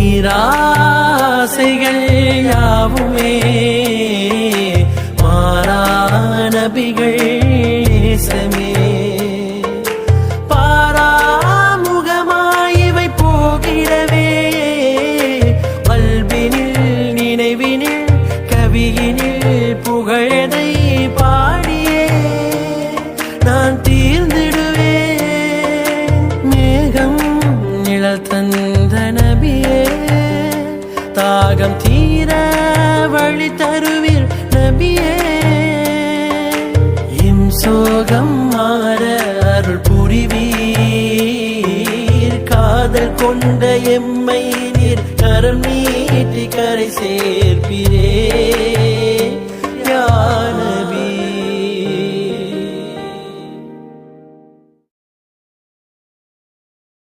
ஈராசைகள் யாவுமே மாறா நபிகள் நேசமே பாராமுகமாயிவை போகிடவே கல்வினில் நினைவினில் கவியினில் புகழதை பாடியே நான் தீர்ந்திடுவேன் மேகம் நிழல் தந்த நபியே தாகம் தீர வழி தருவீர் நபியே எம் சோகம் மாற அருள் புரிவீர் காதல் கொண்ட எம்மை நீர் கரம் நீட்டி கரை சேர்ப்பீரே